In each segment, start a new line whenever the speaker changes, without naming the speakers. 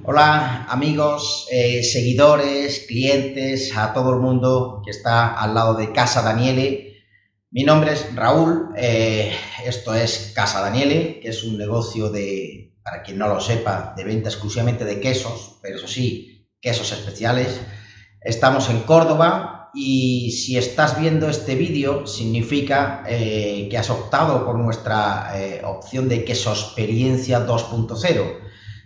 Hola amigos, seguidores, clientes, a todo el mundo que está al lado de Casa Daniele. Mi nombre es Raúl, esto es Casa Daniele, que es un negocio para quien no lo sepa, de venta exclusivamente de quesos, pero eso sí, quesos especiales. Estamos en Córdoba y si estás viendo este vídeo significa que has optado por nuestra opción de Quesoexperiencia 2.0.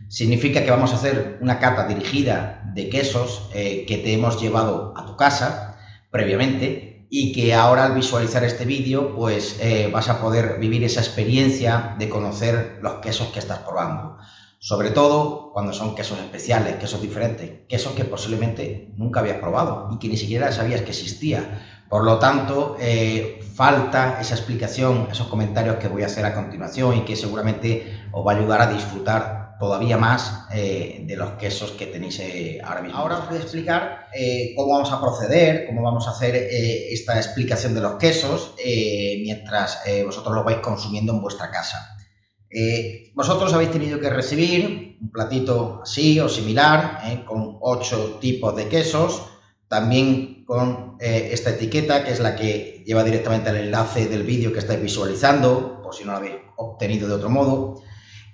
Significa que vamos a hacer una cata dirigida de quesos que te hemos llevado a tu casa previamente y que ahora al visualizar este vídeo pues vas a poder vivir esa experiencia de conocer los quesos que estás probando. Sobre todo cuando son quesos especiales, quesos diferentes, quesos que posiblemente nunca habías probado y que ni siquiera sabías que existía. Por lo tanto, falta esa explicación, esos comentarios que voy a hacer a continuación y que seguramente os va a ayudar a disfrutar todavía más de los quesos que tenéis ahora mismo. Ahora os voy a explicar cómo vamos a proceder, cómo vamos a hacer esta explicación de los quesos mientras vosotros lo vais consumiendo en vuestra casa. Vosotros habéis tenido que recibir un platito así o similar con 8 tipos de quesos, también con esta etiqueta que es la que lleva directamente el enlace del vídeo que estáis visualizando, por si no lo habéis obtenido de otro modo.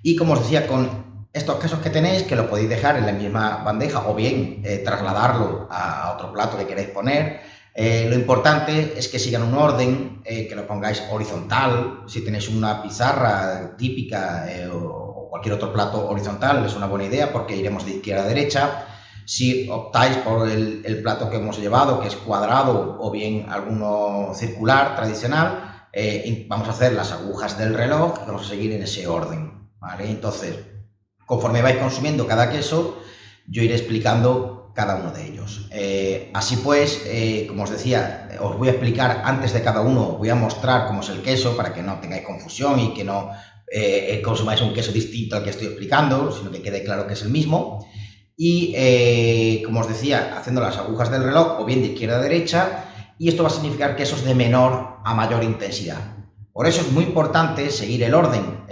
Y como os decía, con estos quesos que tenéis, que lo podéis dejar en la misma bandeja o bien trasladarlo a otro plato que queréis poner. Lo importante es que sigan un orden, que lo pongáis horizontal. Si tenéis una pizarra típica o cualquier otro plato horizontal, es una buena idea porque iremos de izquierda a derecha. Si optáis por el plato que hemos llevado, que es cuadrado o bien alguno circular tradicional, vamos a hacer las agujas del reloj y vamos a seguir en ese orden, ¿vale? Entonces, conforme vais consumiendo cada queso, yo iré explicando cada uno de ellos. Así pues, como os decía, os voy a explicar antes de cada uno, voy a mostrar cómo es el queso para que no tengáis confusión y que no consumáis un queso distinto al que estoy explicando, sino que quede claro que es el mismo. Y como os decía, haciendo las agujas del reloj o bien de izquierda a derecha, y esto va a significar quesos de menor a mayor intensidad. Por eso es muy importante seguir el orden,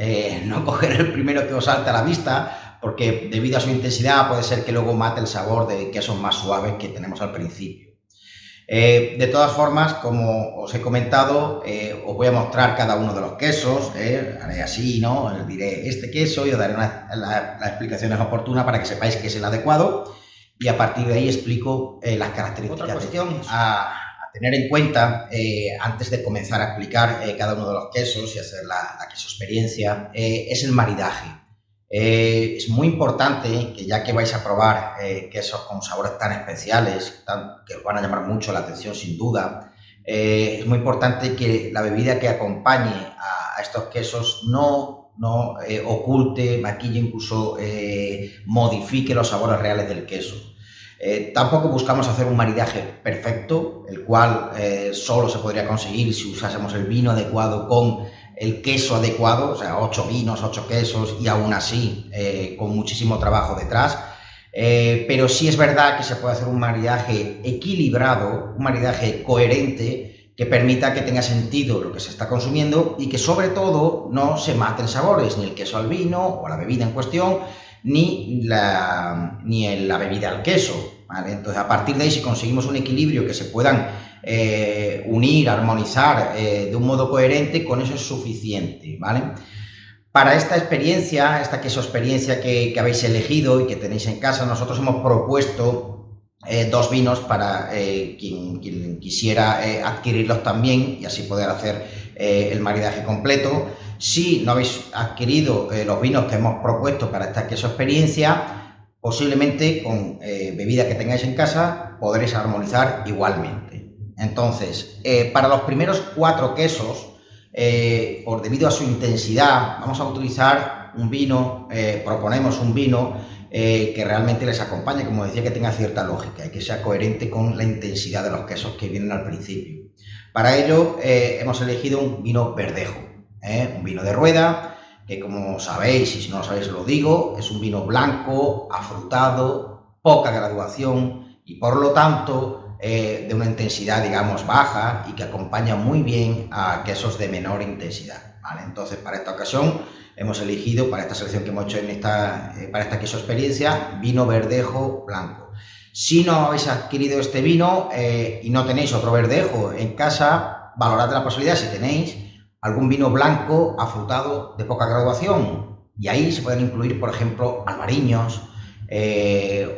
no coger el primero que os salte a la vista, porque debido a su intensidad puede ser que luego mate el sabor de quesos más suaves que tenemos al principio. De todas formas, como os he comentado, os voy a mostrar cada uno de los quesos, haré así, ¿no? Os diré este queso y os daré las explicaciones oportunas para que sepáis que es el adecuado y a partir de ahí explico las características. Otra cuestión a tener en cuenta antes de comenzar a explicar cada uno de los quesos y hacer la queso experiencia es el maridaje. Es muy importante que ya que vais a probar quesos con sabores tan especiales, que os van a llamar mucho la atención sin duda, es muy importante que la bebida que acompañe a estos quesos no oculte, maquille, incluso modifique los sabores reales del queso. Tampoco buscamos hacer un maridaje perfecto, el cual solo se podría conseguir si usásemos el vino adecuado con el queso adecuado, o sea, 8 vinos, 8 quesos y aún así con muchísimo trabajo detrás. Pero sí es verdad que se puede hacer un maridaje equilibrado, un maridaje coherente que permita que tenga sentido lo que se está consumiendo y que sobre todo no se maten sabores, ni el queso al vino o la bebida en cuestión, ni la bebida al queso, ¿vale? Entonces, a partir de ahí, si conseguimos un equilibrio que se puedan unir, armonizar de un modo coherente, con eso es suficiente, ¿vale? Para esta experiencia, esta queso experiencia que habéis elegido y que tenéis en casa, nosotros hemos propuesto 2 vinos para quien quisiera adquirirlos también y así poder hacer el maridaje completo. Si no habéis adquirido los vinos que hemos propuesto para esta queso experiencia, posiblemente con bebida que tengáis en casa podréis armonizar igualmente. Entonces, para los primeros 4 quesos, debido a su intensidad, vamos a utilizar un vino, proponemos un vino que realmente les acompañe, como decía, que tenga cierta lógica y que sea coherente con la intensidad de los quesos que vienen al principio. Para ello hemos elegido un vino verdejo, un vino de rueda, que como sabéis, y si no lo sabéis lo digo, es un vino blanco, afrutado, poca graduación y por lo tanto de una intensidad, digamos, baja y que acompaña muy bien a quesos de menor intensidad, ¿vale? Entonces, para esta ocasión hemos elegido para esta selección que hemos hecho para esta queso experiencia, vino verdejo blanco. Si no habéis adquirido este vino y no tenéis otro verdejo en casa, valorad la posibilidad, si tenéis, algún vino blanco afrutado de poca graduación. Y ahí se pueden incluir, por ejemplo, albariños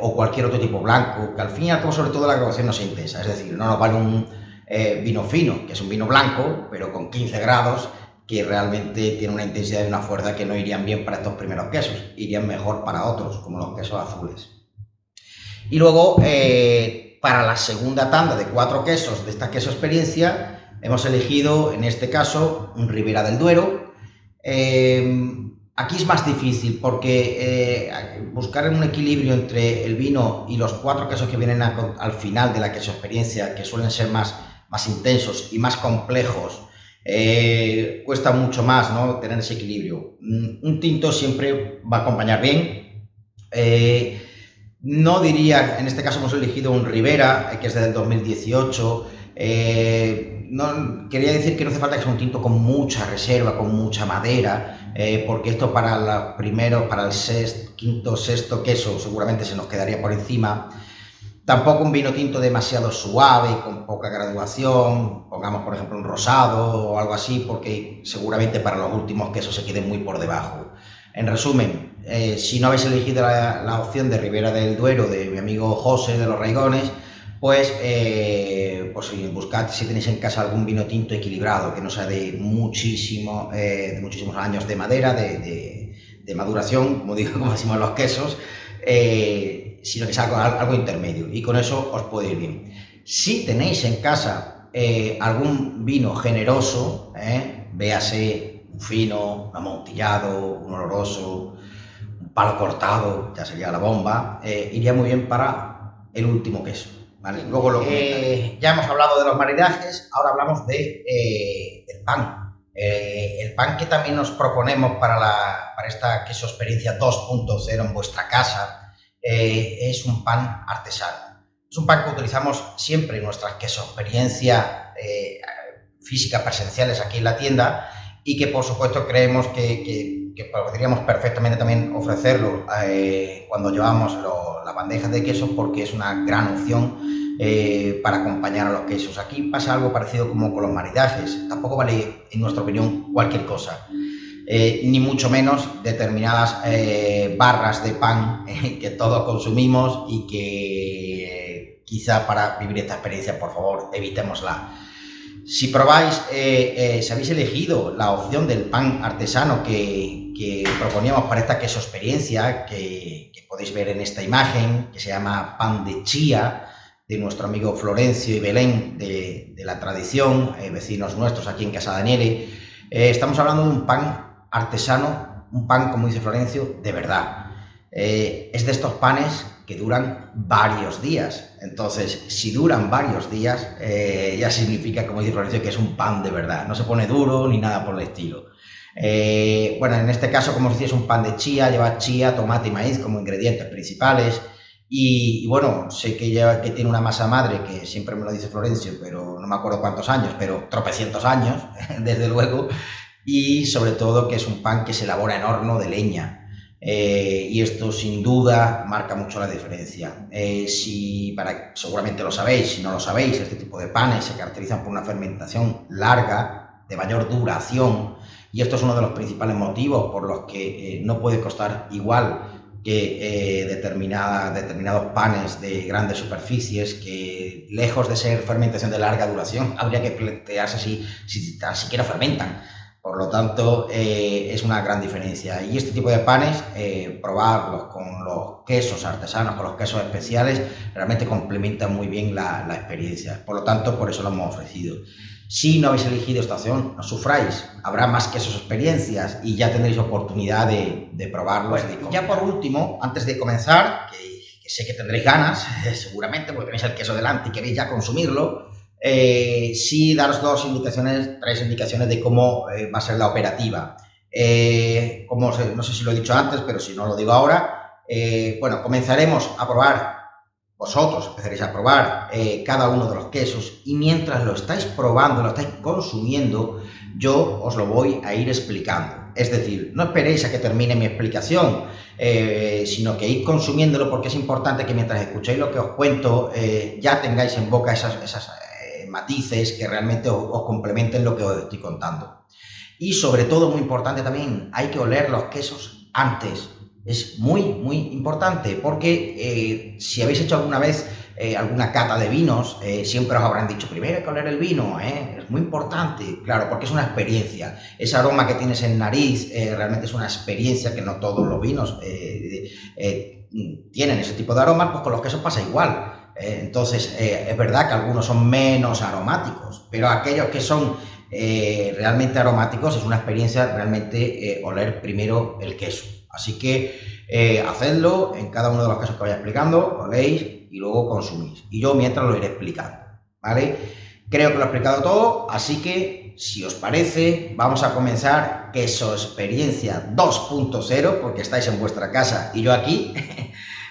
o cualquier otro tipo blanco, que al fin y al cabo, sobre todo, la graduación no sea intensa. Es decir, no nos vale un vino fino, que es un vino blanco, pero con 15 grados, que realmente tiene una intensidad y una fuerza que no irían bien para estos primeros quesos, irían mejor para otros, como los quesos azules. Y luego, para la segunda tanda de 4 quesos de esta queso experiencia, hemos elegido, en este caso, un Ribera del Duero. Aquí es más difícil porque buscar un equilibrio entre el vino y los 4 quesos que vienen al final de la queso experiencia, que suelen ser más intensos y más complejos, cuesta mucho más, ¿no?, tener ese equilibrio. Un tinto siempre va a acompañar bien. No diría, en este caso hemos elegido un Ribera, que es del 2018. No, quería decir que no hace falta que sea un tinto con mucha reserva, con mucha madera, porque esto para el quinto, sexto queso seguramente se nos quedaría por encima. Tampoco un vino tinto demasiado suave, con poca graduación, pongamos por ejemplo un rosado o algo así, porque seguramente para los últimos quesos se queden muy por debajo. En resumen, si no habéis elegido la opción de Ribera del Duero de mi amigo José de los Raigones, pues buscad si tenéis en casa algún vino tinto equilibrado, que no sea de muchísimos años de madera, de maduración, como decimos los quesos, sino que sea algo intermedio, y con eso os puede ir bien. Si tenéis en casa algún vino generoso, véase un fino, un amontillado, un oloroso, un palo cortado, ya sería la bomba, iría muy bien para el último queso, ¿vale? Luego ya hemos hablado de los maridajes, ahora hablamos del pan. El pan que también nos proponemos para esta queso experiencia 2.0 en vuestra casa es un pan artesano. Es un pan que utilizamos siempre en nuestras queso experiencia físicas presenciales aquí en la tienda, y que por supuesto creemos que podríamos perfectamente también ofrecerlo cuando llevamos las bandejas de quesos, porque es una gran opción para acompañar a los quesos. Aquí pasa algo parecido como con los maridajes. Tampoco vale, en nuestra opinión, cualquier cosa, ni mucho menos determinadas barras de pan que todos consumimos y que quizá para vivir esta experiencia, por favor, evitémosla. Si probáis, si habéis elegido la opción del pan artesano que proponíamos para esta queso experiencia, que podéis ver en esta imagen, que se llama pan de chía, de nuestro amigo Florencio y Belén de la tradición, vecinos nuestros aquí en Casa Daniele, estamos hablando de un pan artesano, un pan, como dice Florencio, de verdad. Es de estos panes que duran varios días. Entonces, si duran varios días, ya significa, como dice Florencio, que es un pan de verdad. No se pone duro ni nada por el estilo. Bueno, en este caso, como os decía, es un pan de chía, lleva chía, tomate y maíz como ingredientes principales. Y bueno, sé que tiene una masa madre, que siempre me lo dice Florencio, pero no me acuerdo cuántos años, pero tropecientos años, desde luego. Y sobre todo que es un pan que se elabora en horno de leña. Y esto sin duda marca mucho la diferencia. Seguramente lo sabéis, si no lo sabéis, este tipo de panes se caracterizan por una fermentación larga, de mayor duración, y esto es uno de los principales motivos por los que no puede costar igual que determinados panes de grandes superficies, que lejos de ser fermentación de larga duración, habría que plantearse si tan siquiera fermentan. Por lo tanto, es una gran diferencia. Y este tipo de panes, probarlos con los quesos artesanos, con los quesos especiales, realmente complementan muy bien la experiencia. Por lo tanto, por eso lo hemos ofrecido. Si no habéis elegido esta opción, no sufráis. Habrá más quesos experiencias y ya tendréis oportunidad de probarlos. Bueno, ya por último, antes de comenzar, que sé que tendréis ganas, seguramente, porque tenéis el queso delante y queréis ya consumirlo, sí daros tres indicaciones de cómo va a ser la operativa. No sé si lo he dicho antes, pero si no lo digo ahora, bueno, comenzaremos a probar, vosotros empezaréis a probar cada uno de los quesos, y mientras lo estáis probando, lo estáis consumiendo, yo os lo voy a ir explicando. boca. Es decir, no esperéis a que termine mi explicación, sino que id consumiéndolo, porque es importante que mientras escuchéis lo que os cuento, ya tengáis en boca esas matices que realmente os complementen lo que os estoy contando. Y sobre todo, muy importante también, hay que oler los quesos antes. Es muy, muy importante, porque si habéis hecho alguna vez alguna cata de vinos, siempre os habrán dicho, primero hay que oler el vino, es muy importante, claro, porque es una experiencia. Ese aroma que tienes en nariz realmente es una experiencia que no todos los vinos tienen ese tipo de aromas, pues con los quesos pasa igual. Entonces, es verdad que algunos son menos aromáticos, pero aquellos que son realmente aromáticos es una experiencia realmente oler primero el queso. Así que hacedlo en cada uno de los casos que vaya explicando, oléis y luego consumís. Y yo mientras lo iré explicando, ¿vale? Creo que lo he explicado todo, así que si os parece, vamos a comenzar Queso Experiencia 2.0, porque estáis en vuestra casa y yo aquí,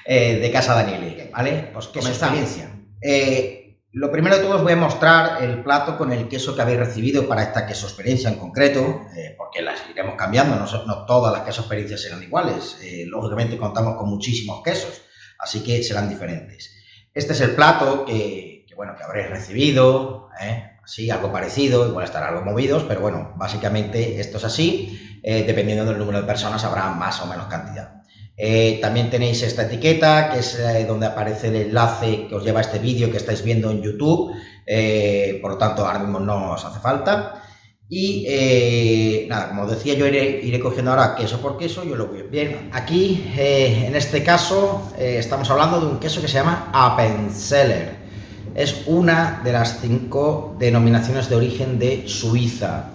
de Casa Daniele, ¿vale? Pues Queso Experiencia. Lo primero de todo os voy a mostrar el plato con el queso que habéis recibido para esta queso experiencia en concreto, porque las iremos cambiando, no todas las queso experiencias serán iguales, lógicamente contamos con muchísimos quesos, así que serán diferentes. Este es el plato que habréis recibido, así, algo parecido, igual estarán algo movidos, pero bueno, básicamente esto es así, dependiendo del número de personas habrá más o menos cantidad. También tenéis esta etiqueta, que es donde aparece el enlace que os lleva a este vídeo que estáis viendo en YouTube, por lo tanto ahora mismo no os hace falta. Y nada, como os decía, yo iré cogiendo ahora queso por queso y os lo voy a... Bien, aquí en este caso estamos hablando de un queso que se llama Appenzeller. Es una de las 5 denominaciones de origen de Suiza.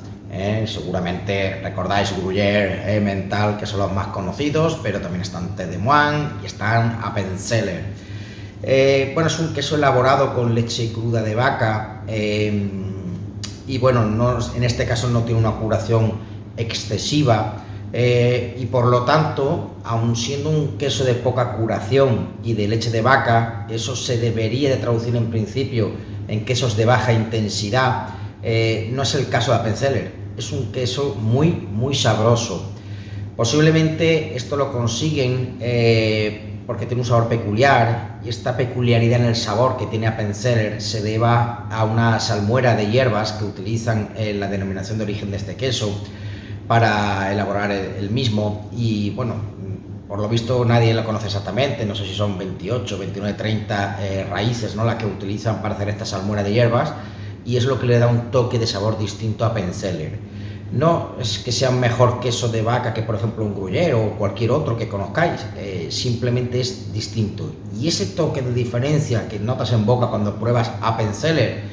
Seguramente recordáis Gruyère, Emmental, que son los más conocidos, pero también están Tête de Moine y están Appenzeller. Bueno, es un queso elaborado con leche cruda de vaca y bueno, en este caso no tiene una curación excesiva y por lo tanto, aun siendo un queso de poca curación y de leche de vaca, eso se debería de traducir en principio en quesos de baja intensidad. No es el caso de Appenzeller. Es un queso muy, muy sabroso. Posiblemente esto lo consiguen porque tiene un sabor peculiar, y esta peculiaridad en el sabor que tiene Appenzeller se deba a una salmuera de hierbas que utilizan en la denominación de origen de este queso para elaborar el mismo. Y bueno, por lo visto nadie lo conoce exactamente, no sé si son 28, 29, 30 raíces, ¿no?, las que utilizan para hacer esta salmuera de hierbas, y es lo que le da un toque de sabor distinto a Appenzeller. No es que sea un mejor queso de vaca que por ejemplo un Gruyère o cualquier otro que conozcáis, simplemente es distinto, y ese toque de diferencia que notas en boca cuando pruebas Appenzeller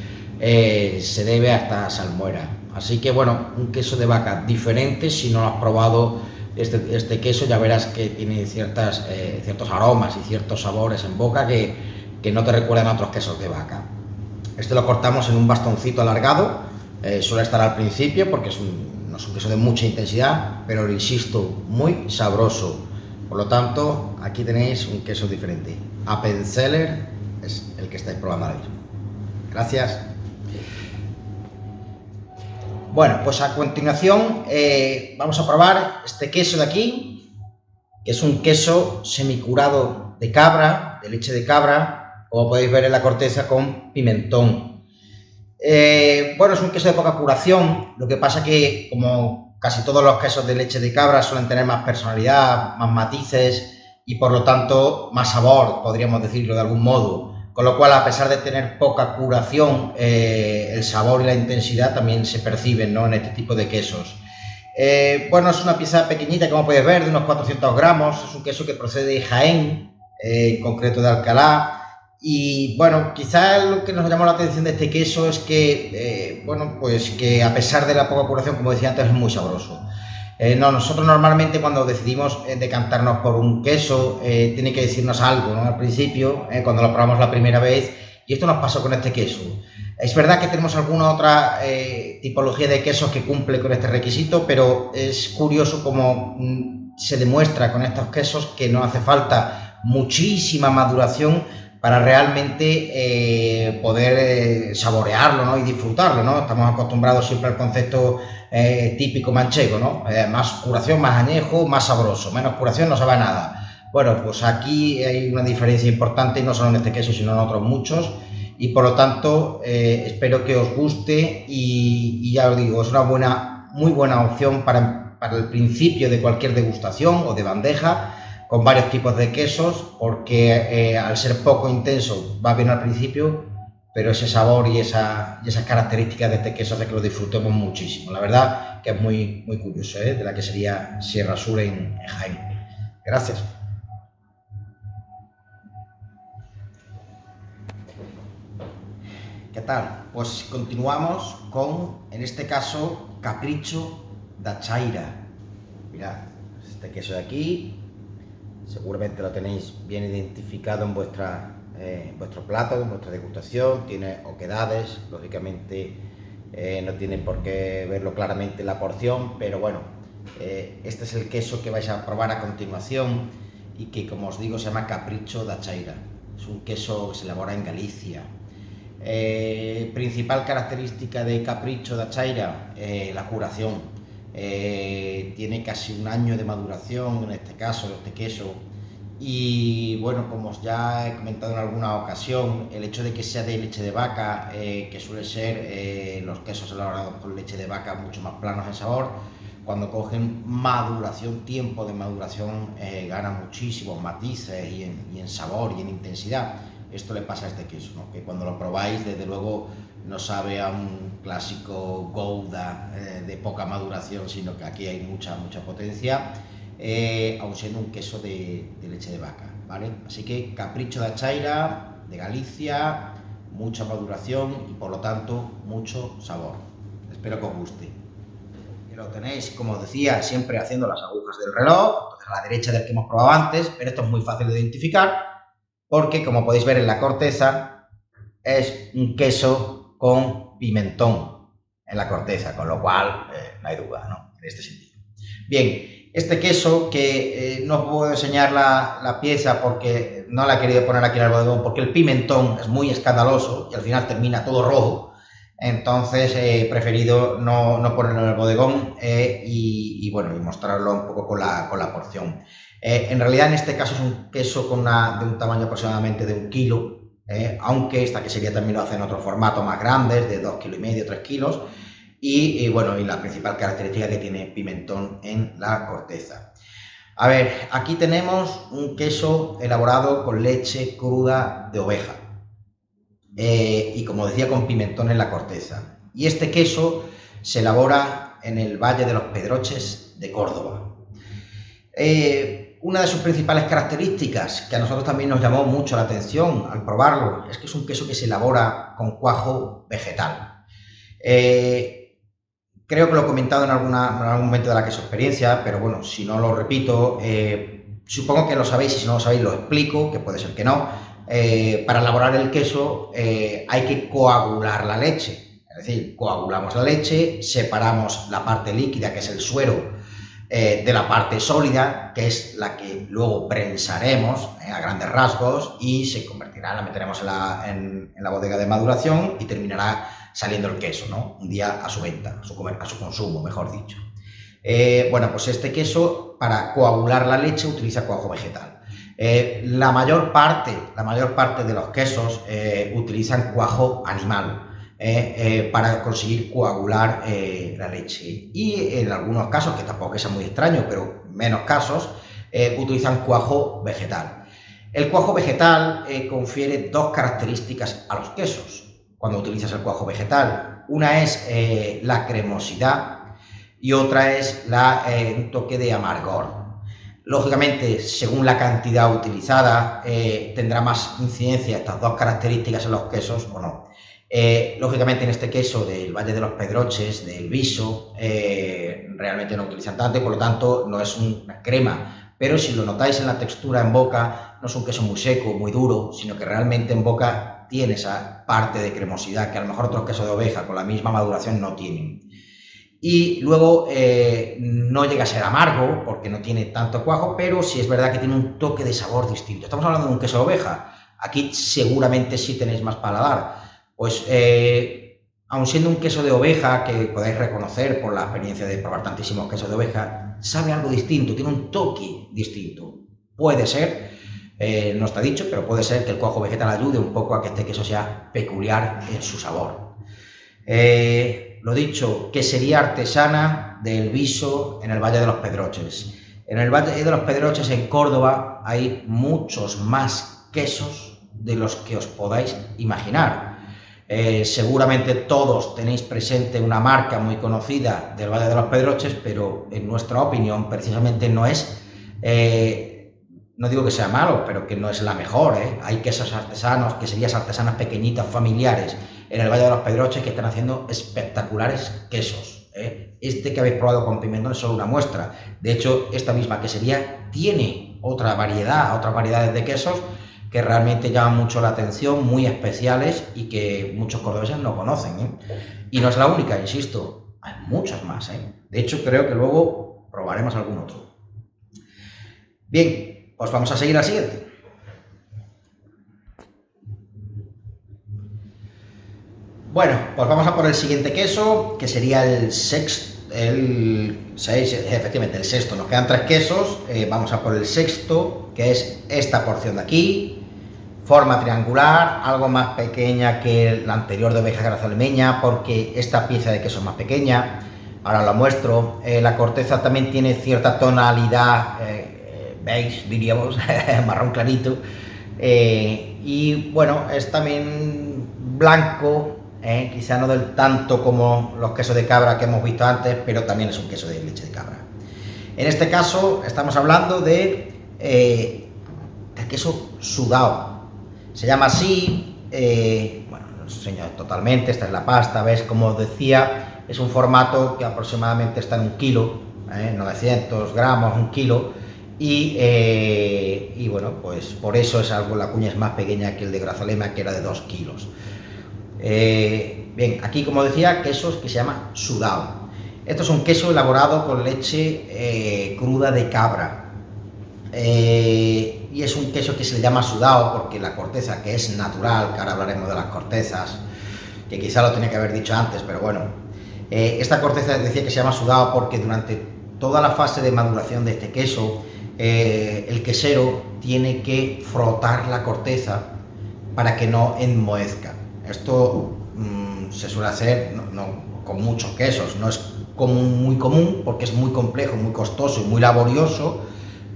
se debe a esta salmuera. Así que bueno, un queso de vaca diferente. Si no lo has probado este queso, ya verás que tiene ciertos aromas y ciertos sabores en boca que no te recuerdan a otros quesos de vaca. Este lo cortamos en un bastoncito alargado, suele estar al principio porque no es un queso de mucha intensidad, pero insisto, muy sabroso. Por lo tanto, aquí tenéis un queso diferente. Appenzeller es el que estáis probando ahora mismo. Gracias. Bueno, pues a continuación vamos a probar este queso de aquí, que es un queso semicurado de cabra, de leche de cabra, como podéis ver en la corteza, con pimentón. Bueno, es un queso de poca curación, lo que pasa que, como casi todos los quesos de leche de cabra, suelen tener más personalidad, más matices y por lo tanto más sabor, podríamos decirlo de algún modo. Con lo cual, a pesar de tener poca curación, el sabor y la intensidad también se perciben, ¿no?, en este tipo de quesos. Bueno, es una pieza pequeñita, como podéis ver, de unos 400 gramos. Es un queso que procede de Jaén, en concreto de Alcalá. Y bueno, quizás lo que nos llamó la atención de este queso es que, bueno, pues que a pesar de la poca curación, como decía antes, es muy sabroso. Nosotros normalmente cuando decidimos decantarnos por un queso, tiene que decirnos algo, ¿no?, al principio, cuando lo probamos la primera vez, y esto nos pasó con este queso. Es verdad que tenemos alguna otra tipología de quesos que cumple con este requisito, pero es curioso cómo se demuestra con estos quesos que no hace falta muchísima maduración para realmente poder saborearlo, ¿no? Y disfrutarlo, ¿no? Estamos acostumbrados siempre al concepto típico manchego, ¿no? Más curación, más añejo, más sabroso, menos curación no sabe a nada. Bueno, pues aquí hay una diferencia importante, no solo en este queso, sino en otros muchos, y por lo tanto espero que os guste y ya os digo, es una muy buena opción para el principio de cualquier degustación o de bandeja, con varios tipos de quesos, porque al ser poco intenso va bien al principio, pero ese sabor y esas características de este queso hace que lo disfrutemos muchísimo. La verdad que es muy, muy curioso, de la que sería Sierra Sur en Jaén. Gracias. ¿Qué tal? Pues continuamos con, en este caso, Capricho da Chaira. Mirad, este queso de aquí, seguramente lo tenéis bien identificado en vuestro plato, en vuestra degustación. Tiene oquedades, lógicamente no tiene por qué verlo claramente en la porción, pero bueno, este es el queso que vais a probar a continuación y que, como os digo, se llama Capricho da Chaira. Es un queso que se elabora en Galicia. Principal característica de Capricho da Chaira, la curación. Tiene casi un año de maduración en este caso, este queso, y bueno, como ya he comentado en alguna ocasión, el hecho de que sea de leche de vaca, que suele ser los quesos elaborados con leche de vaca mucho más planos en sabor, cuando cogen maduración, tiempo de maduración, ganan muchísimos matices y en sabor y en intensidad. Esto le pasa a este queso, ¿no? Que cuando lo probáis, desde luego, no sabe a un clásico Gouda de poca maduración, sino que aquí hay mucha potencia, aun siendo un queso de leche de vaca, ¿vale? Así que Capricho da Chaira, de Galicia, mucha maduración y por lo tanto mucho sabor. Espero que os guste. Y lo tenéis, como os decía, siempre haciendo las agujas del reloj, entonces a la derecha del que hemos probado antes, pero esto es muy fácil de identificar porque, como podéis ver en la corteza, es un queso con pimentón en la corteza, con lo cual no hay duda, ¿no? En este sentido. Bien, este queso que no os puedo enseñar la pieza porque no la he querido poner aquí en el bodegón, porque el pimentón es muy escandaloso y al final termina todo rojo. Entonces he preferido no ponerlo en el bodegón y bueno, y mostrarlo un poco con la porción. En realidad, en este caso es un queso de un tamaño aproximadamente de 1 kilo, aunque esta quesería también lo hace en otro formato más grandes, de 2,5 kilos, 3 kilos, y bueno, y la principal característica que tiene pimentón en la corteza. A ver, aquí tenemos un queso elaborado con leche cruda de oveja, y como decía, con pimentón en la corteza. Y este queso se elabora en el Valle de los Pedroches de Córdoba. Una de sus principales características, que a nosotros también nos llamó mucho la atención al probarlo, es que es un queso que se elabora con cuajo vegetal. Creo que lo he comentado en algún momento de la queso experiencia, pero bueno, si no lo repito, supongo que lo sabéis, y si no lo sabéis lo explico, que puede ser que no. Para elaborar el queso hay que coagular la leche, es decir, coagulamos la leche, separamos la parte líquida, que es el suero, de la parte sólida, que es la que luego prensaremos a grandes rasgos y se convertirá, la meteremos en la bodega de maduración y terminará saliendo el queso, ¿no? Un día a su venta, a su consumo, mejor dicho. Bueno, pues este queso, para coagular la leche, utiliza cuajo vegetal. La mayor parte de los quesos utilizan cuajo animal. Para conseguir coagular la leche, y en algunos casos, que tampoco es muy extraño, pero menos casos, utilizan cuajo vegetal. El cuajo vegetal confiere dos características a los quesos cuando utilizas el cuajo vegetal. Una es la cremosidad y otra es un toque de amargor. Lógicamente, según la cantidad utilizada, tendrá más incidencia estas dos características en los quesos o no. Lógicamente, en este queso del Valle de los Pedroches, del Viso, realmente no utilizan tanto y por lo tanto no es una crema, pero si lo notáis en la textura en boca, no es un queso muy seco, muy duro, sino que realmente en boca tiene esa parte de cremosidad que a lo mejor otros quesos de oveja con la misma maduración no tienen. Y luego no llega a ser amargo porque no tiene tanto cuajo, pero sí es verdad que tiene un toque de sabor distinto. Estamos hablando de un queso de oveja. Aquí seguramente sí tenéis más paladar. Pues aun siendo un queso de oveja, que podéis reconocer por la experiencia de probar tantísimos quesos de oveja, sabe algo distinto, tiene un toque distinto. Puede ser, no está dicho, pero puede ser que el cuajo vegetal ayude un poco a que este queso sea peculiar en su sabor. Lo dicho, quesería artesana de El Viso en el Valle de los Pedroches. En el Valle de los Pedroches, en Córdoba, hay muchos más quesos de los que os podáis imaginar. Seguramente todos tenéis presente una marca muy conocida del Valle de los Pedroches, pero en nuestra opinión precisamente no es, no digo que sea malo, pero que no es la mejor. Hay quesos artesanos, queserías artesanas pequeñitas, familiares, en el Valle de los Pedroches que están haciendo espectaculares quesos. Este que habéis probado con pimentón es solo una muestra. De hecho, esta misma quesería tiene otras variedades de quesos que realmente llaman mucho la atención, muy especiales y que muchos cordobeses no conocen. Y no es la única, insisto, hay muchas más. De hecho, creo que luego probaremos algún otro. Bien, pues vamos a seguir al siguiente. Bueno, pues vamos a por el siguiente queso, que sería el sexto, efectivamente el sexto. Nos quedan 3 quesos, vamos a por el sexto, que es esta porción de aquí. Forma triangular, algo más pequeña que la anterior de oveja grazalemeña, porque esta pieza de queso es más pequeña. Ahora lo muestro. La corteza también tiene cierta tonalidad beige, diríamos, marrón clarito. Y bueno, es también blanco, quizá no del tanto como los quesos de cabra que hemos visto antes, pero también es un queso de leche de cabra. En este caso estamos hablando de el queso sudado. Se llama así, bueno, lo enseño totalmente, esta es la pasta, ¿ves? Como os decía, es un formato que aproximadamente está en 1 kilo, 900 gramos, 1 kilo, y bueno, pues por eso es algo, la cuña es más pequeña que el de Grazalema, que era de 2 kilos. Bien, aquí como decía, quesos que se llama sudado. Esto es un queso elaborado con leche cruda de cabra. Y es un queso que se le llama sudado porque la corteza, que es natural, que ahora hablaremos de las cortezas, que quizá lo tenía que haber dicho antes, pero bueno, esta corteza decía que se llama sudado porque durante toda la fase de maduración de este queso, el quesero tiene que frotar la corteza para que no enmohezca. Esto se suele hacer no con muchos quesos, no es muy común porque es muy complejo, muy costoso y muy laborioso,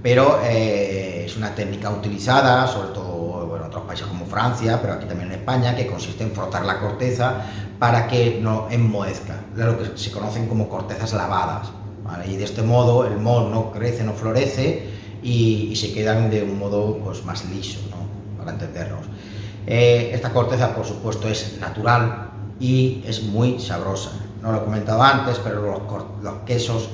pero es una técnica utilizada, sobre todo en otros países como Francia, pero aquí también en España, que consiste en frotar la corteza para que no enmohezca, lo que se conocen como cortezas lavadas, ¿vale? Y de este modo el moho no crece, no florece y se quedan de un modo pues, más liso, ¿no? Para entendernos. Esta corteza, por supuesto, es natural y es muy sabrosa. No lo he comentado antes, pero los quesos,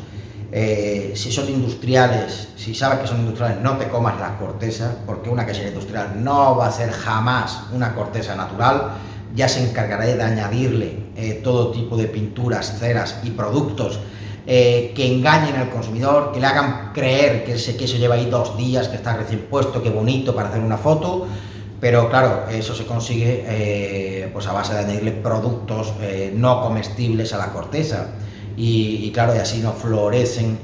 si son industriales, si sabes que son industriales, no te comas la corteza, porque una quesería industrial no va a ser jamás una corteza natural. Ya se encargará de añadirle todo tipo de pinturas, ceras y productos que engañen al consumidor, que le hagan creer que ese queso lleva ahí 2 días, que está recién puesto, que bonito para hacer una foto. Pero claro, eso se consigue pues a base de añadirle productos no comestibles a la corteza. Y claro, y así no florecen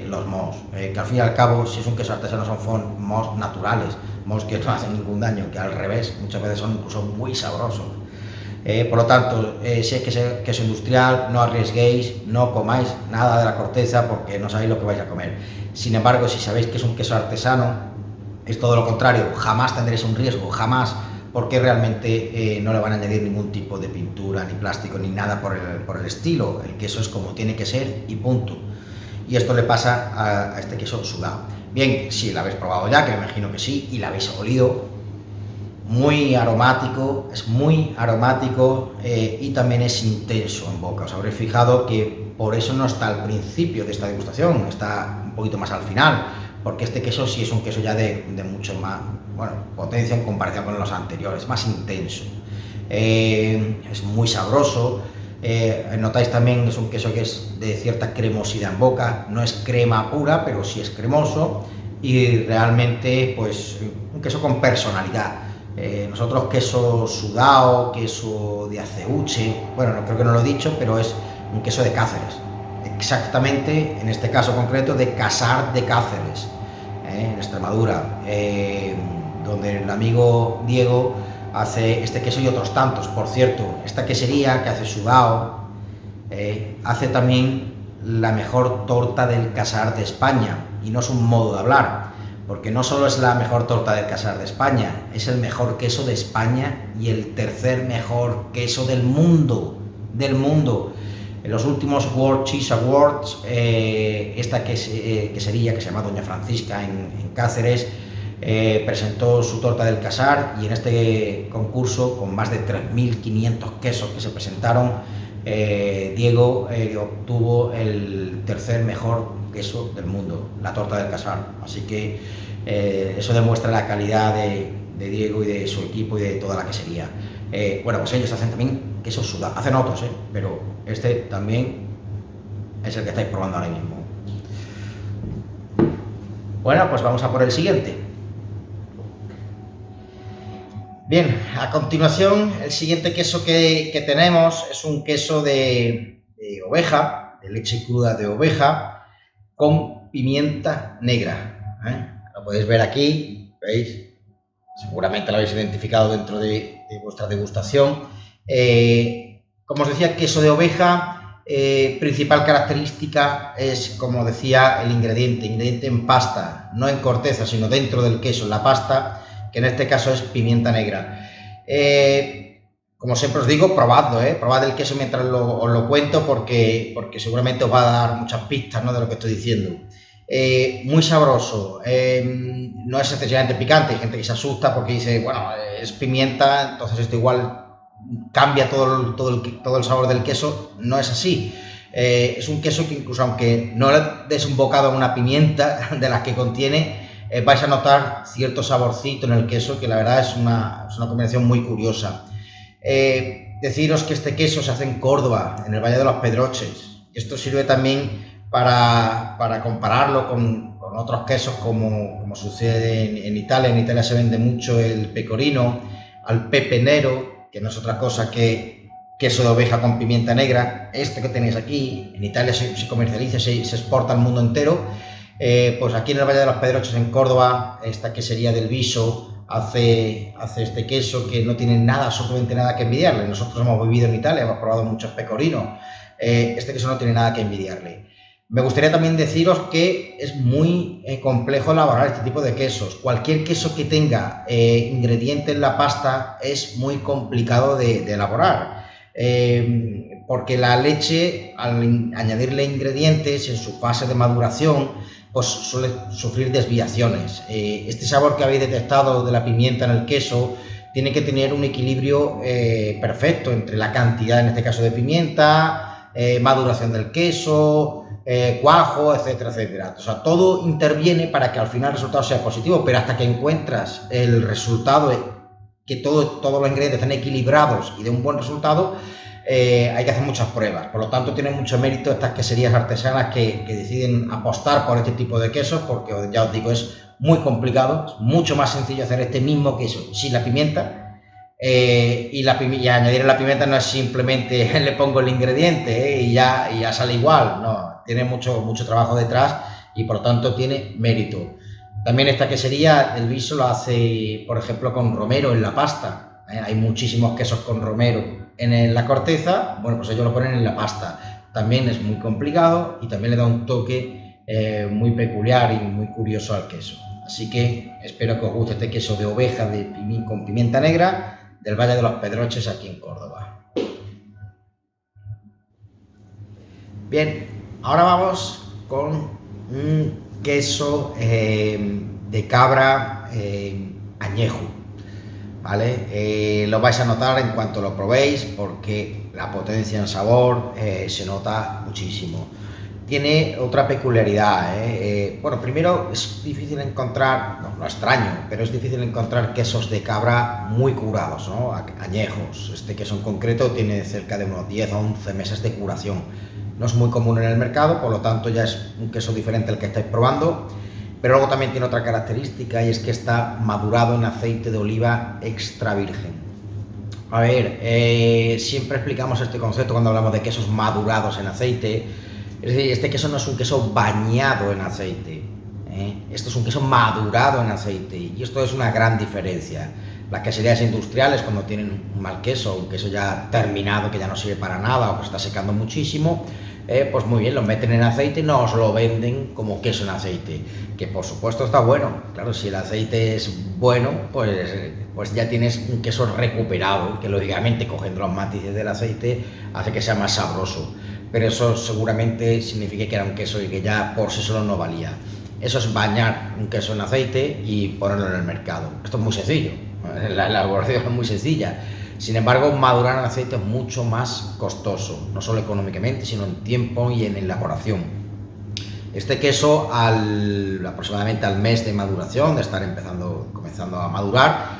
los mohos, que al fin y al cabo, si es un queso artesano, son mohos naturales, mohos que no hacen ningún daño, que al revés, muchas veces son incluso muy sabrosos. Por lo tanto, si es queso industrial, no arriesguéis, no comáis nada de la corteza porque no sabéis lo que vais a comer. Sin embargo, si sabéis que es un queso artesano, es todo lo contrario, jamás tendréis un riesgo, jamás, porque realmente no le van a añadir ningún tipo de pintura, ni plástico, ni nada por el estilo. El queso es como tiene que ser y punto. Y esto le pasa a este queso sudado. Bien, si lo habéis probado ya, que me imagino que sí, y lo habéis olido, muy aromático, es muy aromático y también es intenso en boca. Os habréis fijado que por eso no está al principio de esta degustación, está un poquito más al final, porque este queso sí es un queso ya de mucho más, bueno, potencia en comparación con los anteriores, más intenso, es muy sabroso. Notáis también es un queso que es de cierta cremosidad en boca, no es crema pura, pero sí es cremoso y realmente pues un queso con personalidad. Nosotros queso sudao, queso de aceuche, bueno, creo que no lo he dicho, pero es un queso de Cáceres, exactamente, en este caso concreto, de Casar de Cáceres, en Extremadura, donde el amigo Diego hace este queso y otros tantos. Por cierto, esta quesería que hace sudao, hace también la mejor torta del Casar de España, y no es un modo de hablar, porque no solo es la mejor torta del Casar de España, es el mejor queso de España y el tercer mejor queso del mundo, En los últimos World Cheese Awards, esta quesería que se llama Doña Francisca en Cáceres, presentó su torta del Casar, y en este concurso, con más de 3.500 quesos que se presentaron, Diego obtuvo el tercer mejor queso del mundo, la torta del Casar. Así que eso demuestra la calidad de Diego y de su equipo y de toda la quesería. Bueno, pues ellos hacen también quesos sudados, hacen otros, pero este también es el que estáis probando ahora mismo. Bueno, pues vamos a por el siguiente. Bien, a continuación, el siguiente queso que tenemos es un queso de oveja, de leche cruda de oveja, con pimienta negra. Lo podéis ver aquí, ¿veis? Seguramente lo habéis identificado dentro de vuestra degustación. Como os decía, queso de oveja, principal característica es, como decía, el ingrediente en pasta, no en corteza, sino dentro del queso, en la pasta, que en este caso es pimienta negra. Como siempre os digo, probadlo, probad el queso mientras os lo cuento, porque seguramente os va a dar muchas pistas, ¿no?, de lo que estoy diciendo. Muy sabroso, no es excesivamente picante. Hay gente que se asusta porque dice, bueno, es pimienta, entonces esto igual cambia todo el sabor del queso. No es así. Es un queso que, incluso aunque no le des un bocado a una pimienta de las que contiene, vais a notar cierto saborcito en el queso, que la verdad es una combinación muy curiosa. Deciros que este queso se hace en Córdoba, en el Valle de los Pedroches. Esto sirve también para compararlo con otros quesos, como sucede en Italia. En Italia se vende mucho el pecorino al pepe nero, que no es otra cosa que queso de oveja con pimienta negra. Este que tenéis aquí, en Italia se comercializa, se exporta al mundo entero. Pues aquí en el Valle de los Pedroches, en Córdoba, esta quesería del Viso hace este queso que no tiene nada, absolutamente nada que envidiarle. Nosotros hemos vivido en Italia, hemos probado muchos pecorinos. Este queso no tiene nada que envidiarle. Me gustaría también deciros que es muy complejo elaborar este tipo de quesos. Cualquier queso que tenga ingrediente en la pasta es muy complicado de elaborar, porque la leche, al añadirle ingredientes en su fase de maduración, pues suele sufrir desviaciones. Este sabor que habéis detectado de la pimienta en el queso tiene que tener un equilibrio perfecto entre la cantidad, en este caso, de pimienta, maduración del queso, cuajo, etcétera, etcétera. O sea, todo interviene para que al final el resultado sea positivo, pero hasta que encuentras el resultado, que todos los ingredientes estén equilibrados y de un buen resultado, hay que hacer muchas pruebas. Por lo tanto, tienen mucho mérito estas queserías artesanas que deciden apostar por este tipo de quesos, porque ya os digo, es muy complicado. Es mucho más sencillo hacer este mismo queso sin la pimienta, y añadir la pimienta no es simplemente le pongo el ingrediente y ya sale igual. No, tiene mucho trabajo detrás, y por lo tanto tiene mérito. También esta quesería, el Viso, lo hace, por ejemplo, con romero en la pasta. Hay muchísimos quesos con romero en la corteza. Bueno, pues ellos lo ponen en la pasta. También es muy complicado y también le da un toque muy peculiar y muy curioso al queso. Así que espero que os guste este queso de oveja con pimienta negra del Valle de los Pedroches, aquí en Córdoba. Bien, ahora vamos con un queso de cabra añejo, ¿vale? Lo vais a notar en cuanto lo probéis, porque la potencia en sabor se nota muchísimo. Tiene otra peculiaridad, bueno, primero es difícil encontrar, no extraño, pero es difícil encontrar quesos de cabra muy curados, ¿no?, añejos. Este queso en concreto tiene cerca de unos 10 o 11 meses de curación. No es muy común en el mercado, por lo tanto ya es un queso diferente al que estáis probando. pero luego también tiene otra característica y es que está madurado en aceite de oliva extra virgen. A ver, siempre explicamos este concepto cuando hablamos de quesos madurados en aceite. Es decir, este queso no es un queso bañado en aceite, esto es un queso madurado en aceite y esto es una gran diferencia. Las queserías industriales, cuando tienen un mal queso, un queso ya terminado que ya no sirve para nada o que está secando muchísimo, pues muy bien, lo meten en aceite y nos lo venden como queso en aceite, que por supuesto está bueno. Claro, si el aceite es bueno, pues ya tienes un queso recuperado, que lógicamente cogiendo los matices del aceite hace que sea más sabroso, pero eso seguramente significa que era un queso y que ya por sí solo no valía. Eso es bañar un queso en aceite y ponerlo en el mercado. Esto es muy sencillo, la elaboración es muy sencilla. Sin embargo, madurar en aceite es mucho más costoso, no solo económicamente, sino en tiempo y en elaboración. Este queso, aproximadamente al mes de maduración, de estar comenzando a madurar,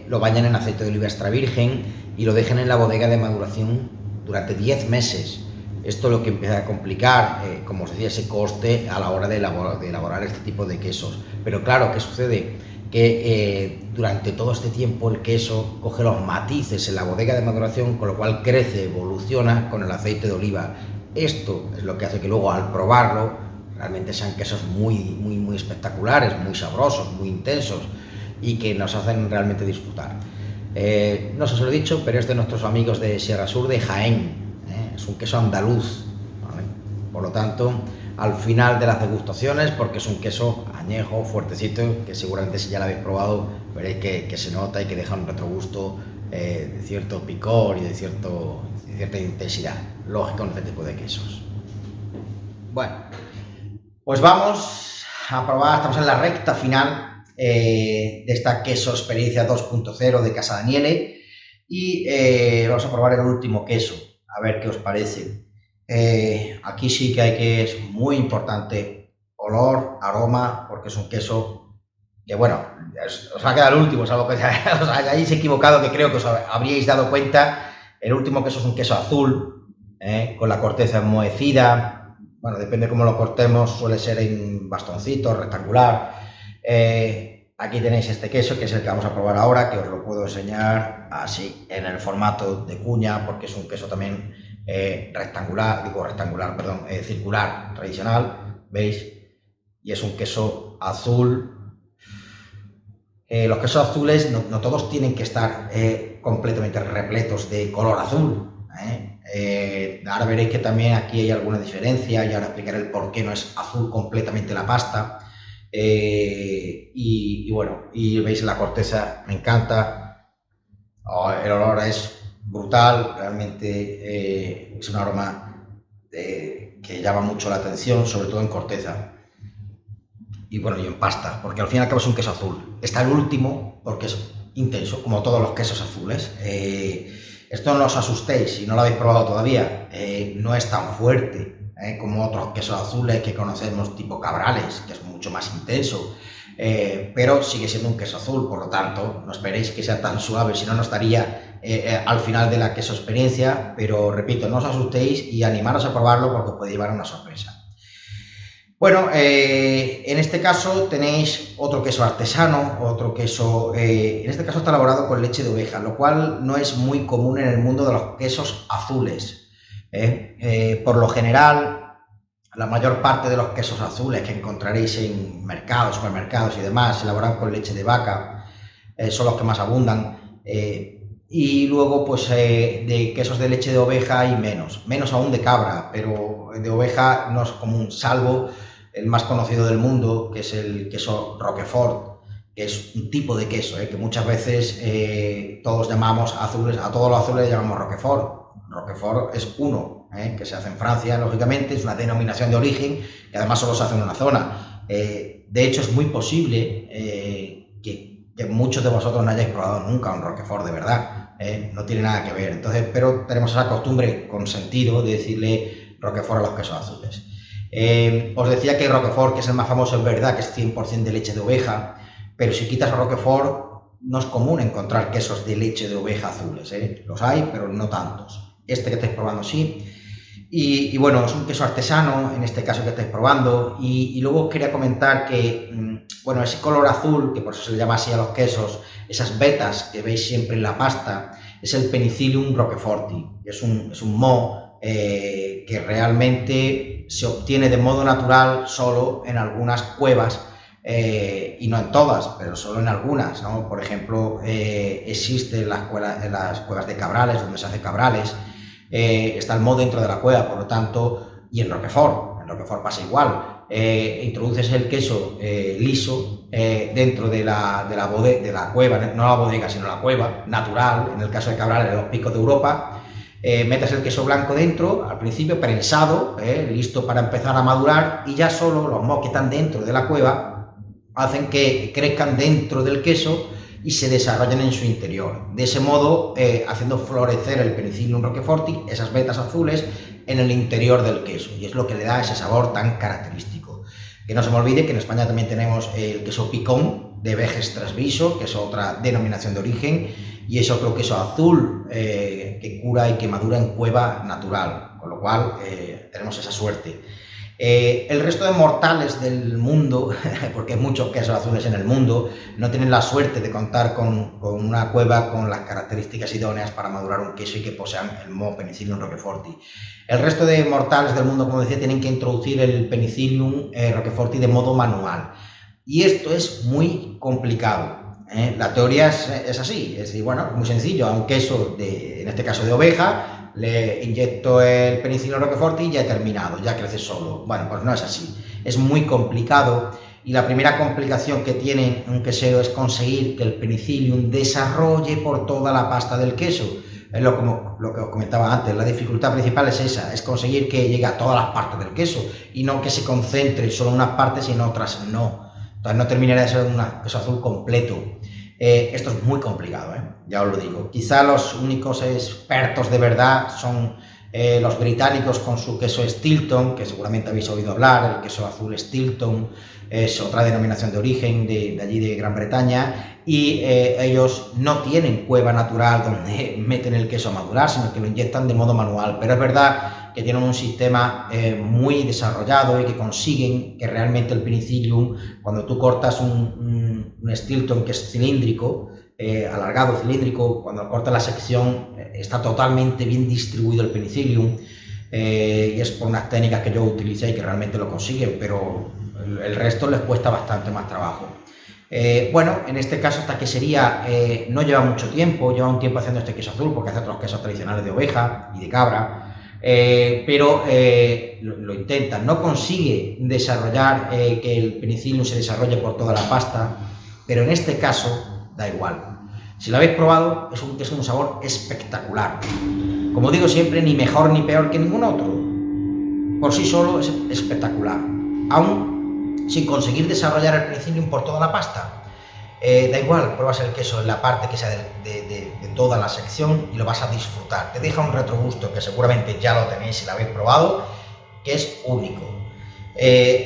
lo bañan en aceite de oliva extra virgen y lo dejan en la bodega de maduración durante 10 meses. Esto es lo que empieza a complicar, como os decía, ese coste a la hora de elaborar este tipo de quesos. Pero claro, ¿qué sucede? Que durante todo este tiempo el queso coge los matices en la bodega de maduración, con lo cual crece, evoluciona con el aceite de oliva. Esto es lo que hace que luego al probarlo realmente sean quesos muy espectaculares, muy sabrosos, muy intensos y que nos hacen realmente disfrutar. No sé si os lo he dicho, pero es de nuestros amigos de Sierra Sur, de Jaén. Es un queso andaluz, ¿vale? Por lo tanto, al final de las degustaciones, porque es un queso añejo, fuertecito, que seguramente si ya lo habéis probado veréis que se nota y que deja un retrogusto de cierto picor y de cierta intensidad, lógico en este tipo de quesos. Bueno, pues vamos a probar, estamos en la recta final de esta queso experiencia 2.0 de Casa Daniele y vamos a probar el último queso, a ver qué os parece. Aquí sí que es muy importante olor, aroma, porque es un queso que, bueno, os ha quedado el último, es algo que os hayáis equivocado, que creo que os habríais dado cuenta. El último queso es un queso azul, con la corteza enmohecida. Bueno, depende cómo lo cortemos, suele ser en bastoncito, rectangular. Aquí tenéis este queso, que es el que vamos a probar ahora, que os lo puedo enseñar así, en el formato de cuña, porque es un queso también circular, tradicional, ¿veis? Y es un queso azul. Los quesos azules no todos tienen que estar completamente repletos de color azul. Ahora veréis que también aquí hay alguna diferencia y ahora explicaré el por qué no es azul completamente la pasta. Y bueno, y veis la corteza, me encanta. El olor es brutal, realmente es un aroma que llama mucho la atención, sobre todo en corteza. Y bueno, y en pasta, porque al fin y al cabo es un queso azul. Está el último, porque es intenso, como todos los quesos azules. Esto no os asustéis si no lo habéis probado todavía, no es tan fuerte como otros quesos azules que conocemos, tipo Cabrales, que es mucho más intenso, pero sigue siendo un queso azul, por lo tanto, no esperéis que sea tan suave, si no, no estaría al final de la queso experiencia, pero repito, no os asustéis y animaros a probarlo porque os puede llevar una sorpresa. Bueno, en este caso tenéis otro queso artesano, otro queso, en este caso está elaborado con leche de oveja, lo cual no es muy común en el mundo de los quesos azules. Por lo general, la mayor parte de los quesos azules que encontraréis en mercados, supermercados y demás, se elaboran con leche de vaca, son los que más abundan. Y luego, pues, de quesos de leche de oveja hay menos aún de cabra, pero de oveja no es común, salvo el más conocido del mundo, que es el queso Roquefort, que es un tipo de queso, que muchas veces todos llamamos azules, a todos los azules le llamamos Roquefort. Roquefort es uno, que se hace en Francia, lógicamente, es una denominación de origen, que además solo se hace en una zona. De hecho, es muy posible que muchos de vosotros no hayáis probado nunca un Roquefort de verdad, no tiene nada que ver. Entonces, pero tenemos esa costumbre con sentido de decirle Roquefort a los quesos azules. Os decía que Roquefort, que es el más famoso, es verdad que es 100% de leche de oveja, pero si quitas a Roquefort no es común encontrar quesos de leche de oveja azules, los hay, pero no tantos. Este que estáis probando sí. Y bueno, es un queso artesano, en este caso que estáis probando, y luego os quería comentar que, bueno, ese color azul, que por eso se le llama así a los quesos, esas vetas que veis siempre en la pasta, es el Penicillium roqueforti, es un moho que realmente se obtiene de modo natural solo en algunas cuevas, y no en todas, pero solo en algunas, ¿no? Por ejemplo, existe en las cuevas de Cabrales, donde se hace Cabrales, está el moho dentro de la cueva, por lo tanto, y en Roquefort pasa igual. Introduces el queso liso dentro de la cueva, no la bodega, sino la cueva natural, en el caso de Cabrales, de los Picos de Europa. Metes el queso blanco dentro, al principio prensado, listo para empezar a madurar, y ya solo los mohos que están dentro de la cueva hacen que crezcan dentro del queso y se desarrollen en su interior. De ese modo, haciendo florecer el Penicillium roqueforti, esas vetas azules, en el interior del queso, y es lo que le da ese sabor tan característico. Que no se me olvide que en España también tenemos el queso picón de Veges Trasviso, que es otra denominación de origen, y es otro queso azul que cura y que madura en cueva natural, con lo cual tenemos esa suerte. El resto de mortales del mundo, porque hay muchos quesos azules en el mundo, no tienen la suerte de contar con una cueva con las características idóneas para madurar un queso y que posean el moho Penicillium roqueforti. El resto de mortales del mundo, como decía, tienen que introducir el Penicillium roqueforti de modo manual. Y esto es muy complicado. La teoría es así, es decir, bueno, muy sencillo, a un queso, en este caso de oveja, le inyecto el Penicillium roqueforti y ya he terminado, ya crece solo. Bueno, pues no es así, es muy complicado, y la primera complicación que tiene un quesero es conseguir que el Penicillium desarrolle por toda la pasta del queso. Es lo que os comentaba antes, la dificultad principal es esa, es conseguir que llegue a todas las partes del queso y no que se concentre solo en unas partes y en otras no. Entonces no terminaría de ser un queso azul completo. Esto es muy complicado, ya os lo digo. Quizá los únicos expertos de verdad son los británicos con su queso Stilton, que seguramente habéis oído hablar. El queso azul Stilton es otra denominación de origen de allí de Gran Bretaña, y ellos no tienen cueva natural donde meten el queso a madurar, sino que lo inyectan de modo manual. Pero es verdad que tienen un sistema muy desarrollado y que consiguen que realmente el Penicillium, cuando tú cortas un Stilton que es cilíndrico, alargado, cilíndrico, cuando cortas la sección está totalmente bien distribuido el Penicillium, y es por unas técnicas que yo utilicé y que realmente lo consiguen, pero el resto les cuesta bastante más trabajo. Bueno, en este caso esta quesería no lleva mucho tiempo, lleva un tiempo haciendo este queso azul porque hace otros quesos tradicionales de oveja y de cabra, pero lo intentan. No consigue desarrollar que el Penicillium se desarrolle por toda la pasta, pero en este caso da igual. Si lo habéis probado, es un queso de un sabor espectacular. Como digo siempre, ni mejor ni peor que ningún otro. Por sí solo es espectacular, aún sin conseguir desarrollar el Penicillium por toda la pasta. Da igual, pruebas el queso en la parte que sea de toda la sección y lo vas a disfrutar. Te deja un retrogusto que seguramente ya lo tenéis si lo habéis probado, que es único.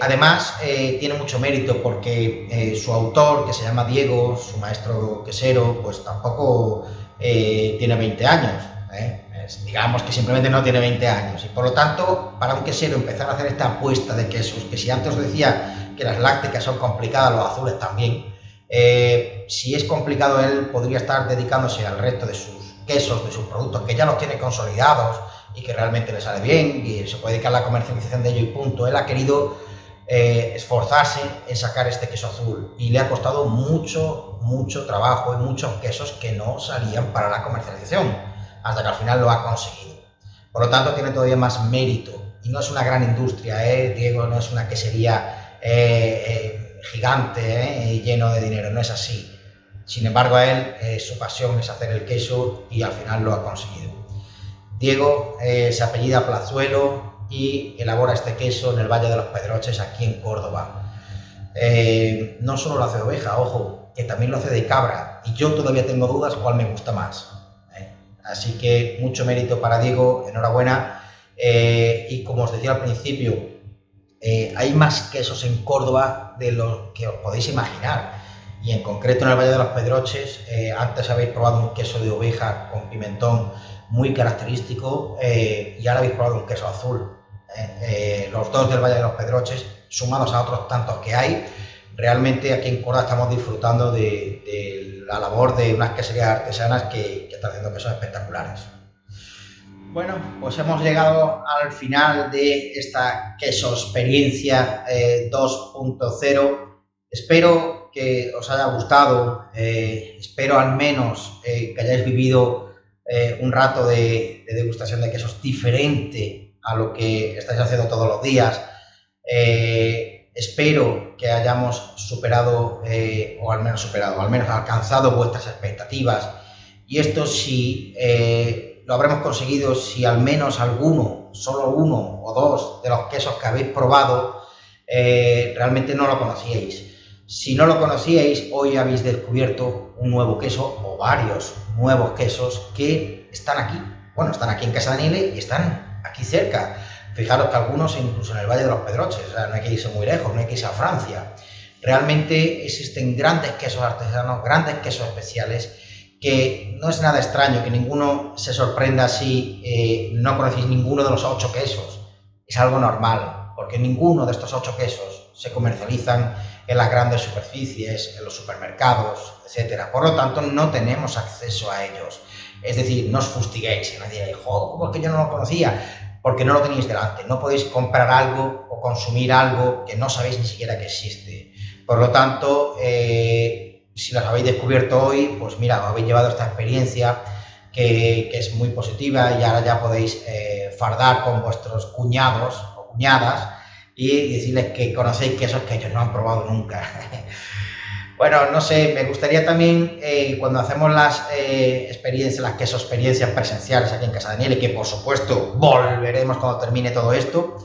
Además, tiene mucho mérito porque su autor, que se llama Diego, su maestro quesero, pues tampoco tiene 20 años. Digamos que simplemente no tiene 20 años, y por lo tanto, para un quesero empezar a hacer esta apuesta de quesos, que si antes os decía que las lácteas son complicadas, los azules también, si es complicado, él podría estar dedicándose al resto de sus quesos, de sus productos, que ya los tiene consolidados y que realmente le sale bien y se puede dedicar a la comercialización de ello y punto. Él ha querido esforzarse en sacar este queso azul y le ha costado mucho trabajo y muchos quesos que no salían para la comercialización, hasta que al final lo ha conseguido. Por lo tanto, tiene todavía más mérito, y no es una gran industria, Diego no es una quesería gigante, lleno de dinero, no es así. Sin embargo, a él su pasión es hacer el queso y al final lo ha conseguido. Diego se apellida Plazuelo y elabora este queso en el Valle de los Pedroches, aquí en Córdoba. No solo lo hace de oveja, ojo, que también lo hace de cabra, y yo todavía tengo dudas cuál me gusta más. Así que mucho mérito para Diego, enhorabuena. Y como os decía al principio, hay más quesos en Córdoba de lo que os podéis imaginar. y en concreto en el Valle de los Pedroches. Antes habéis probado un queso de oveja con pimentón muy característico y ahora habéis probado un queso azul. Los dos del Valle de los Pedroches, sumados a otros tantos que hay, realmente aquí en Córdoba estamos disfrutando de la labor de unas queserías artesanas que están haciendo quesos espectaculares. Bueno, pues hemos llegado al final de esta queso experiencia 2.0. Espero que os haya gustado, espero al menos que hayáis vivido un rato de degustación de quesos diferente a lo que estáis haciendo todos los días. Espero que hayamos superado, o al menos alcanzado vuestras expectativas, y esto sí lo habremos conseguido si al menos alguno, solo uno o dos de los quesos que habéis probado realmente no lo conocíais. Si no lo conocíais, hoy habéis descubierto un nuevo queso o varios nuevos quesos que están aquí. Bueno, están aquí en Casa Daniele y están aquí cerca. Fijaros que algunos incluso en el Valle de los Pedroches, o sea, no hay que irse muy lejos, no hay que irse a Francia. Realmente existen grandes quesos artesanos, grandes quesos especiales, que no es nada extraño que ninguno se sorprenda si no conocéis ninguno de los 8 quesos. Es algo normal, porque ninguno de estos 8 quesos se comercializan en las grandes superficies, en los supermercados, etc. Por lo tanto, no tenemos acceso a ellos. Es decir, no os fustiguéis, no digáis, jo, ¿cómo es que yo no lo conocía? Porque no lo tenéis delante. No podéis comprar algo o consumir algo que no sabéis ni siquiera que existe. Por lo tanto, si los habéis descubierto hoy, pues mira, habéis llevado esta experiencia que es muy positiva, y ahora ya podéis fardar con vuestros cuñados o cuñadas y decirles que conocéis quesos que ellos no han probado nunca. Bueno, no sé, me gustaría también cuando hacemos las experiencias, las queso experiencias presenciales aquí en Casa Daniele, que por supuesto volveremos cuando termine todo esto,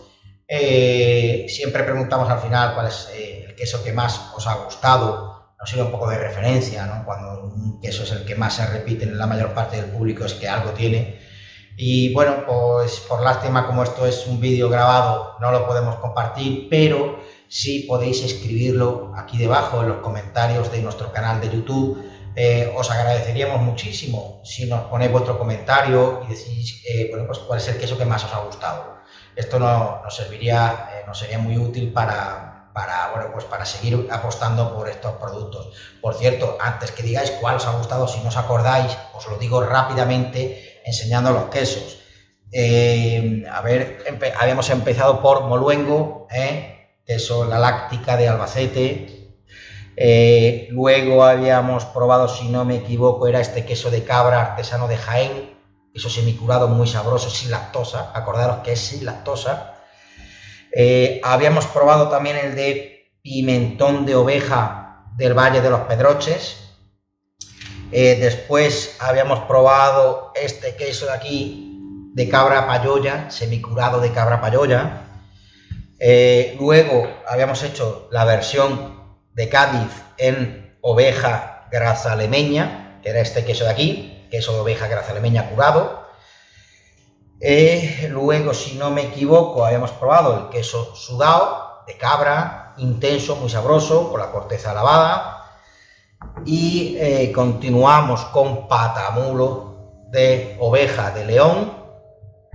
siempre preguntamos al final cuál es el queso que más os ha gustado. Nos sirve un poco de referencia, ¿no? Cuando un queso es el que más se repite en la mayor parte del público es que algo tiene. Y bueno, pues por lástima, como esto es un vídeo grabado, no lo podemos compartir, pero sí podéis escribirlo aquí debajo en los comentarios de nuestro canal de YouTube. Os agradeceríamos muchísimo si nos ponéis vuestro comentario y decís, bueno, pues cuál es el queso que más os ha gustado. Esto nos sería muy útil para seguir apostando por estos productos. Por cierto, antes que digáis cuál os ha gustado, si no os acordáis, os lo digo rápidamente enseñando los quesos. Habíamos empezado por Moluengo, queso La Láctica de Albacete. Luego habíamos probado, si no me equivoco, era este queso de cabra artesano de Jaén, queso semicurado muy sabroso, sin lactosa. Acordaros que es sin lactosa. Habíamos probado también el de pimentón de oveja del Valle de los Pedroches. Después habíamos probado este queso de aquí de cabra payoya, semicurado de cabra payoya. Luego habíamos hecho la versión de Cádiz en oveja grazalemeña, que era este queso de aquí, queso de oveja grazalemeña curado. Luego, si no me equivoco, habíamos probado el queso sudao de cabra, intenso, muy sabroso, con la corteza lavada. Y continuamos con patamulo de oveja de León,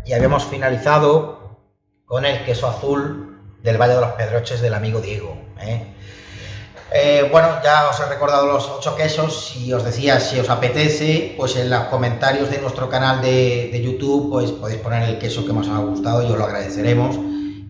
y habíamos finalizado con el queso azul del Valle de los Pedroches del amigo Diego. Bueno, ya os he recordado los 8 quesos. Si os decía, si os apetece, pues en los comentarios de nuestro canal de YouTube pues podéis poner el queso que más os ha gustado y os lo agradeceremos,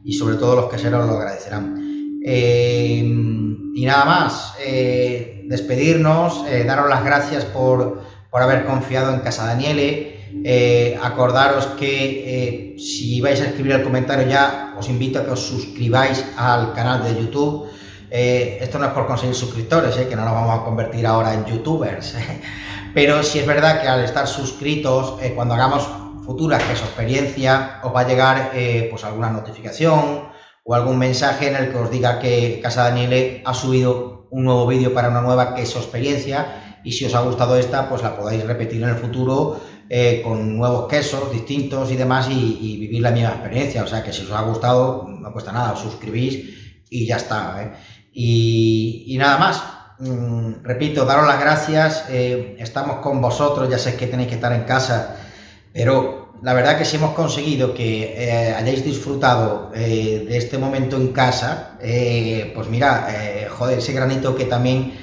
y sobre todo los queseros lo agradecerán. Y nada más, despedirnos, daros las gracias por haber confiado en Casa Daniele. Acordaros que si vais a escribir el comentario, ya os invito a que os suscribáis al canal de YouTube. Esto no es por conseguir suscriptores, que no nos vamos a convertir ahora en youtubers, pero sí es verdad que al estar suscritos, cuando hagamos futuras queso experiencia, os va a llegar pues alguna notificación o algún mensaje en el que os diga que Casa Daniele ha subido un nuevo vídeo para una nueva queso experiencia, y si os ha gustado esta, pues la podáis repetir en el futuro con nuevos quesos distintos y demás, y vivir la misma experiencia. O sea que si os ha gustado, no cuesta nada, os suscribís y ya está. Y nada más, repito, daros las gracias, estamos con vosotros, ya sé que tenéis que estar en casa, pero la verdad que si hemos conseguido que hayáis disfrutado de este momento en casa, pues mira, joder, ese granito que también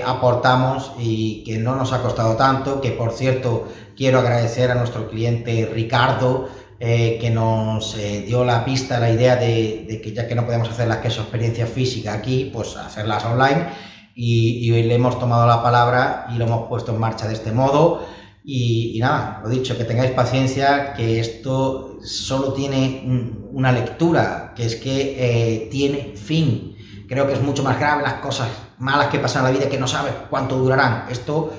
aportamos y que no nos ha costado tanto, que por cierto quiero agradecer a nuestro cliente Ricardo, que nos dio la pista, la idea de que ya que no podemos hacer las queso experiencias físicas aquí, pues hacerlas online, y le hemos tomado la palabra y lo hemos puesto en marcha de este modo. Y nada, lo dicho, que tengáis paciencia, que esto solo tiene una lectura, que es que tiene fin. Creo que es mucho más grave las cosas malas que pasan en la vida, que no sabes cuánto durarán. Esto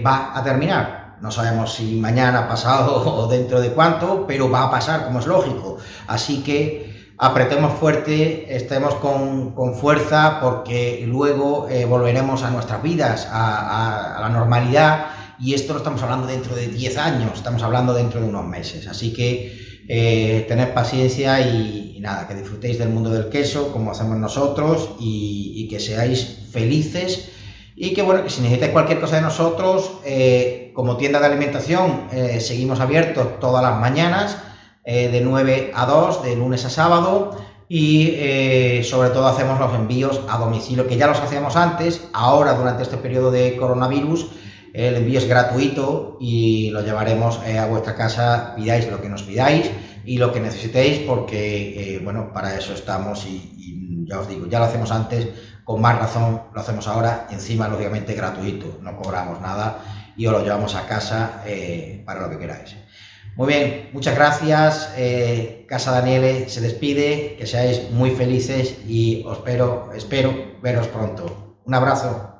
va a terminar. No sabemos si mañana, pasado o dentro de cuánto, pero va a pasar, como es lógico. Así que apretemos fuerte, estemos con fuerza, porque luego volveremos a nuestras vidas, a la normalidad. Y esto no estamos hablando dentro de 10 años, estamos hablando dentro de unos meses. Así que tened paciencia y nada, que disfrutéis del mundo del queso como hacemos nosotros, y que seáis felices. Y que bueno, que si necesitáis cualquier cosa de nosotros, como tienda de alimentación, seguimos abiertos todas las mañanas, de 9 a 2, de lunes a sábado. Y sobre todo hacemos los envíos a domicilio, que ya los hacíamos antes. Ahora, durante este periodo de coronavirus, el envío es gratuito y lo llevaremos a vuestra casa, pidáis lo que nos pidáis y lo que necesitéis, porque bueno, para eso estamos. Y ya os digo, ya lo hacemos antes, con más razón lo hacemos ahora, y encima lógicamente gratuito, no cobramos nada y os lo llevamos a casa para lo que queráis. Muy bien, muchas gracias. Casa Daniele se despide, que seáis muy felices y os espero veros pronto. Un abrazo.